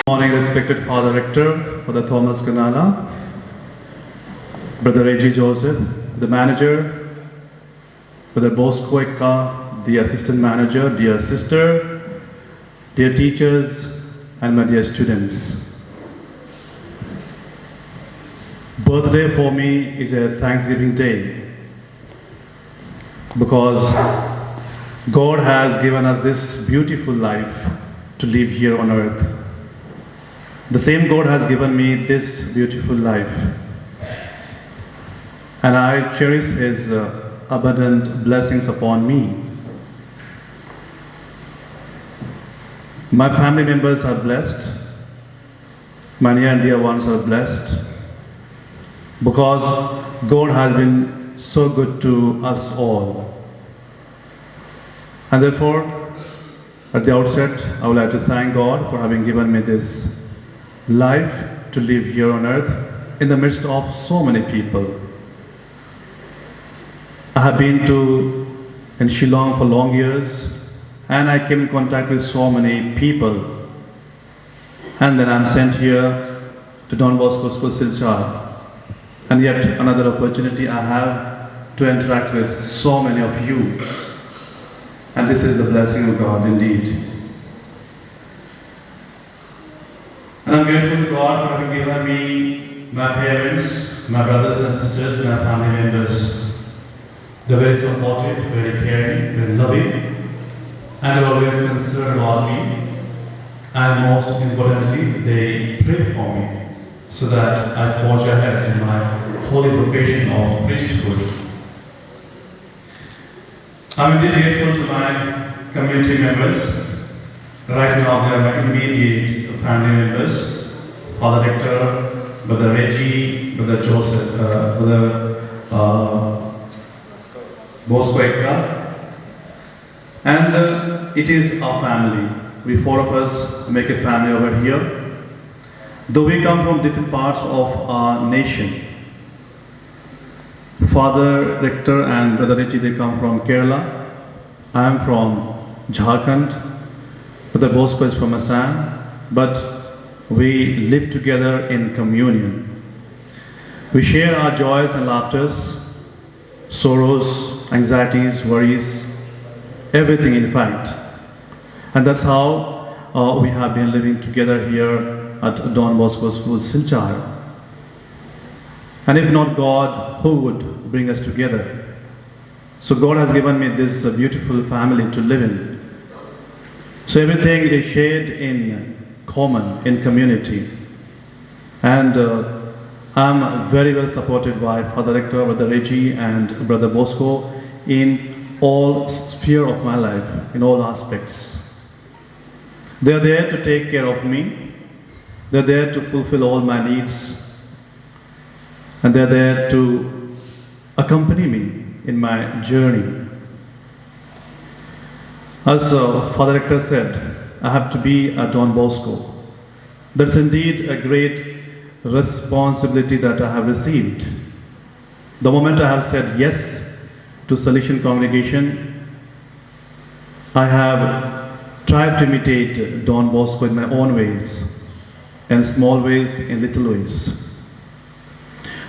Morning, respected Father Rector, Father Thomas Kanana, Brother A.G. Joseph, the manager, Brother Bosco Ekka, the assistant manager, dear sister, dear teachers, and my dear students. Birthday for me is a Thanksgiving day because God has given us this beautiful life to live here on earth. The same God has given me this beautiful life, and I cherish His abundant blessings upon me. My family members are blessed, my near and dear ones are blessed, because God has been so good to us all. And therefore, at the outset, I would like to thank God for having given me this life to live here on earth in the midst of so many people. I have been in Shillong for long years, and I came in contact with so many people. And then I'm sent here to Don Bosco School Silchar. And yet another opportunity I have to interact with so many of you. And this is the blessing of God indeed. And I'm grateful to God for having given me my parents, my brothers and sisters, my family members. They're very supportive, very caring, very loving, and always concerned about me. And most importantly, they pray for me so that I forge ahead in my holy vocation of priesthood. I'm indeed grateful to my community members. Right now, they are my immediate family members, Father Rector, Brother Reggie, Brother Joseph, Brother Bosco Ekka, and it is our family. We four of us make a family over here. Though we come from different parts of our nation, Father Rector and Brother Richie, they come from Kerala. I am from Jharkhand. Brother Bosco is from Assam. But we live together in communion. We share our joys and laughters, sorrows, anxieties, worries, everything in fact. And that's how we have been living together here at Don Bosco School, Silchar. And if not God, who would bring us together? So God has given me this beautiful family to live in. So everything is shared in common, in community. And I'm very well supported by Father Rector, Brother Reggie and Brother Bosco in all sphere of my life, in all aspects. They are there to take care of me. They're there to fulfill all my needs. And they're there to accompany me in my journey. As Father Rector said, I have to be a Don Bosco. That's indeed a great responsibility that I have received. The moment I have said yes to Salesian congregation, I have tried to imitate Don Bosco in my own ways, in small ways, in little ways.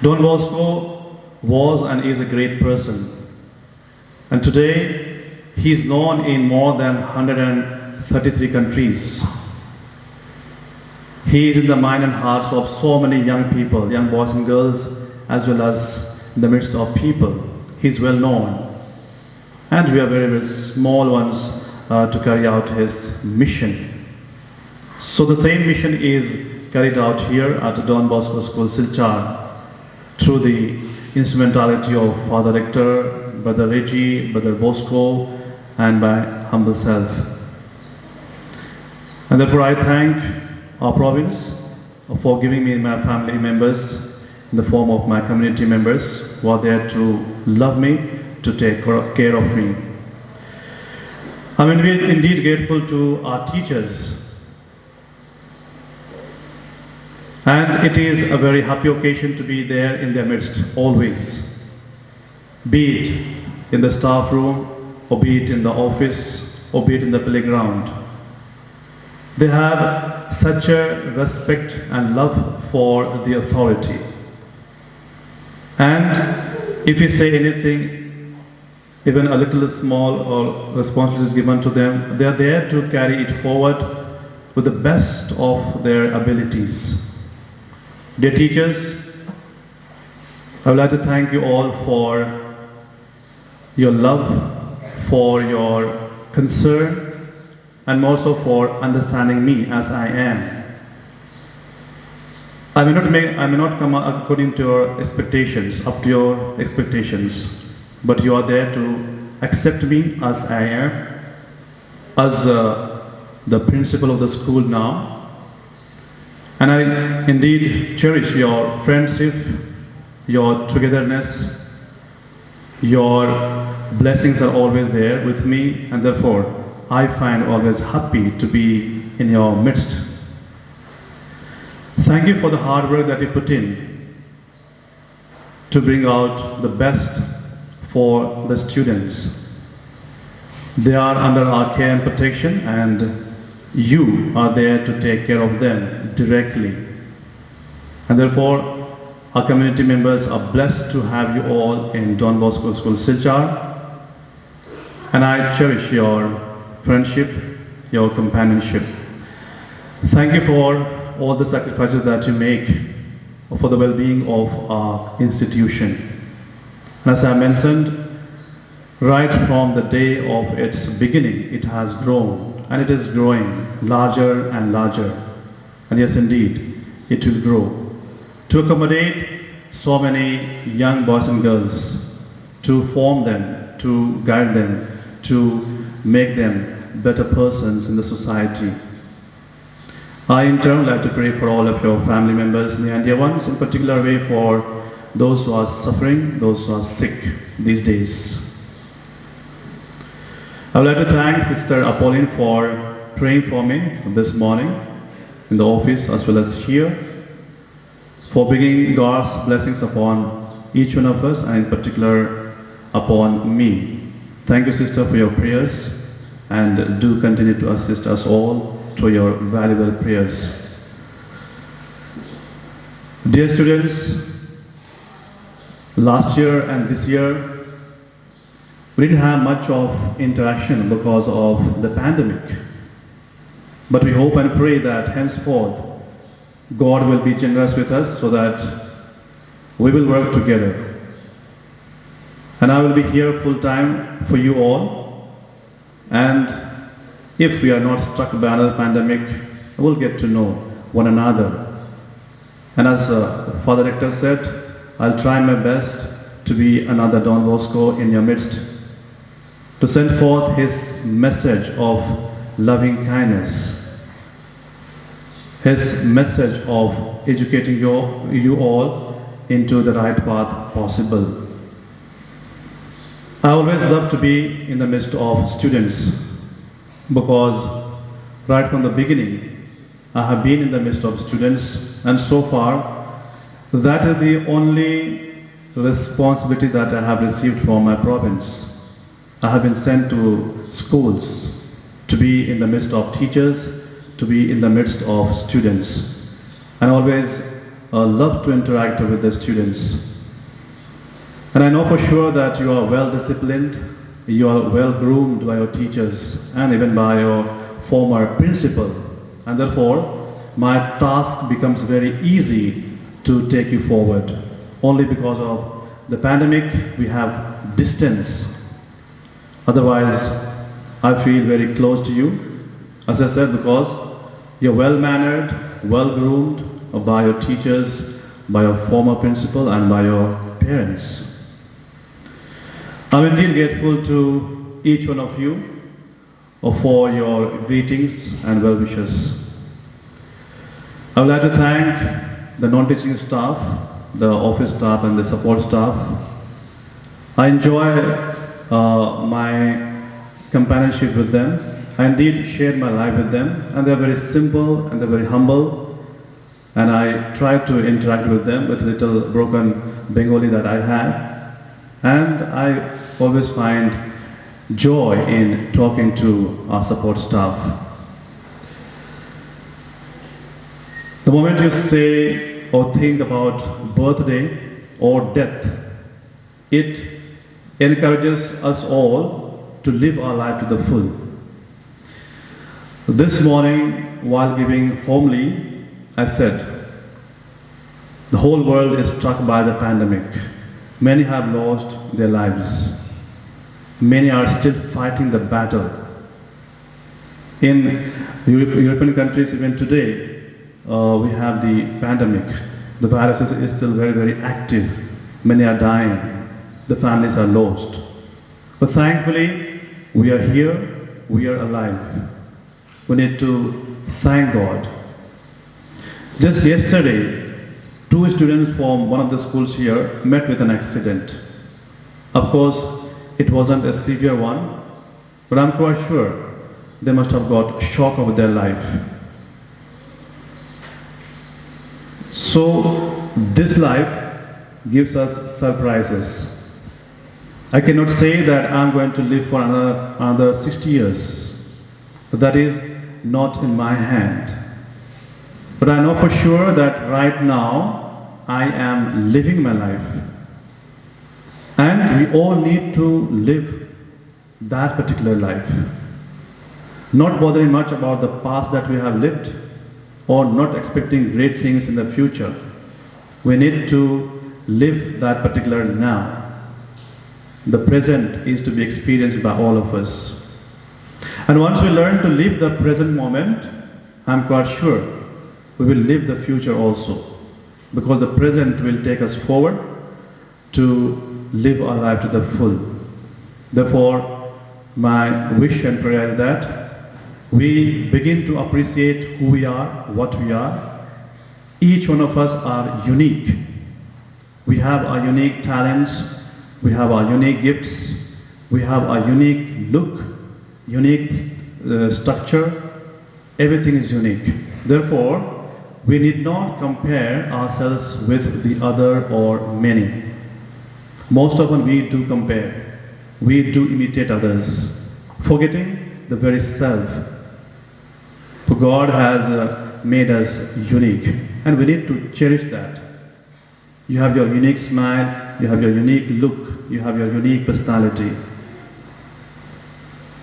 Don Bosco was and is a great person. And today, he is known in more than 133 countries. He is in the mind and hearts of so many young people, young boys and girls, as well as in the midst of people. He is well known. And we are very, very small ones to carry out his mission. So the same mission is carried out here at Don Bosco School, Silchar, through the instrumentality of Father Rector, Brother Reggie, Brother Bosco, and my humble self. And therefore I thank our province for giving me my family members in the form of my community members who are there to love me, to take care of me. I'm indeed grateful to our teachers. And it is a very happy occasion to be there in their midst, always. Be it in the staff room, or be it in the office, or be it in the playground. They have such a respect and love for the authority. And if you say anything, even a little small or responsibility is given to them, they are there to carry it forward with the best of their abilities. Dear teachers, I would like to thank you all for your love, for your concern, and more so for understanding me as I am. I may not come according to your expectations, up to your expectations, but you are there to accept me as I am, as the principal of the school now. And I indeed cherish your friendship, your togetherness, your blessings are always there with me, and therefore I find always happy to be in your midst. Thank you for the hard work that you put in to bring out the best for the students. They are under our care and protection, and you are there to take care of them directly. And therefore, our community members are blessed to have you all in Don Bosco School, Silchar. And I cherish your friendship, your companionship. Thank you for all the sacrifices that you make for the well-being of our institution. And as I mentioned, right from the day of its beginning, it has grown. And it is growing larger and larger. And yes, indeed, it will grow. To accommodate so many young boys and girls, to form them, to guide them, to make them better persons in the society. I in turn like to pray for all of your family members, near and dear ones, in particular way for those who are suffering, those who are sick these days. I would like to thank Sister Apolline for praying for me this morning in the office as well as here, for bringing God's blessings upon each one of us and in particular upon me. Thank you, Sister, for your prayers, and do continue to assist us all through your valuable prayers. Dear students, last year and this year, we didn't have much of interaction because of the pandemic. But we hope and pray that henceforth, God will be generous with us so that we will work together. And I will be here full time for you all. And if we are not struck by another pandemic, we'll get to know one another. And as Father Rector said, I'll try my best to be another Don Bosco in your midst, to send forth his message of loving kindness, his message of educating you all into the right path possible. I always love to be in the midst of students because right from the beginning I have been in the midst of students, and so far that is the only responsibility that I have received from my province. I have been sent to schools to be in the midst of teachers, to be in the midst of students, and always love to interact with the students. And I know for sure that you are well disciplined, you are well groomed by your teachers and even by your former principal, and therefore my task becomes very easy to take you forward. Only because of the pandemic we have distance. Otherwise, I feel very close to you, as I said, because you're well-mannered, well-groomed by your teachers, by your former principal, and by your parents. I'm indeed grateful to each one of you for your greetings and well wishes. I would like to thank the non-teaching staff, the office staff, and the support staff. I enjoy my companionship with them. I indeed shared my life with them, and they're very simple and they're very humble, and I try to interact with them with little broken Bengali that I have, and I always find joy in talking to our support staff. The moment you say or think about birthday or death, it encourages us all to live our life to the full. This morning, while giving homily, I said, the whole world is struck by the pandemic. Many have lost their lives. Many are still fighting the battle. In European countries, even today, we have the pandemic. The virus is still very, very active. Many are dying. The families are lost. But thankfully, we are here, we are alive. We need to thank God. Just yesterday, 2 students from one of the schools here met with an accident. Of course, it wasn't a severe one, but I'm quite sure they must have got shock over their life. So, this life gives us surprises. I cannot say that I'm going to live for another 60 years. That is not in my hand. But I know for sure that right now I am living my life. And we all need to live that particular life. Not bothering much about the past that we have lived or not expecting great things in the future. We need to live that particular now. The present is to be experienced by all of us. And once we learn to live the present moment, I'm quite sure we will live the future also. Because the present will take us forward to live our life to the full. Therefore, my wish and prayer is that we begin to appreciate who we are, what we are. Each one of us are unique. We have our unique talents. We have our unique gifts, we have our unique look, unique structure. Everything is unique. Therefore, we need not compare ourselves with the other or many. Most often we do compare. We do imitate others, forgetting the very self. For God has made us unique, and we need to cherish that. You have your unique smile, you have your unique look, you have your unique personality.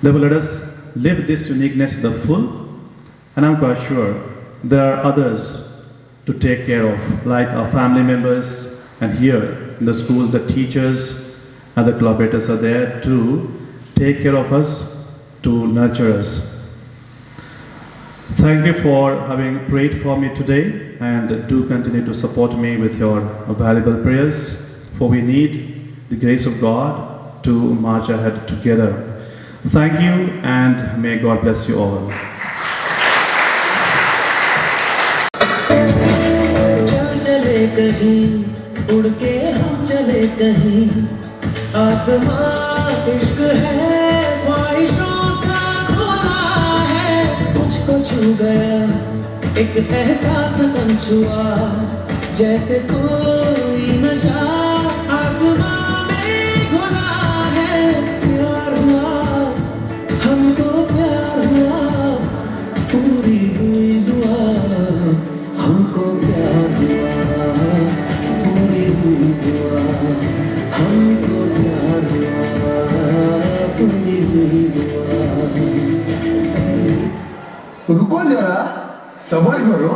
Therefore, let us live this uniqueness to the full, and I'm quite sure there are others to take care of, like our family members, and here in the school, the teachers and the collaborators are there to take care of us, to nurture us. Thank you for having prayed for me today, and do continue to support me with your valuable prayers, for we need the grace of God to march ahead together. Thank you, and may God bless you all. चल चले कहीं उड़ के हम चले कहीं आसमां इश्क है ख्वाहिशों सा खुला है मुझको छू गया एक एहसास तन छुआ जैसे कोई नशा आसमां में घुला है प्यार हुआ हमको प्यार हुआ पूरी हुई दुआ हमको प्यार हुआ पूरी हुई दुआ हमको प्यार हुआ पूरी हुई दुआ रुको जरा सबर करो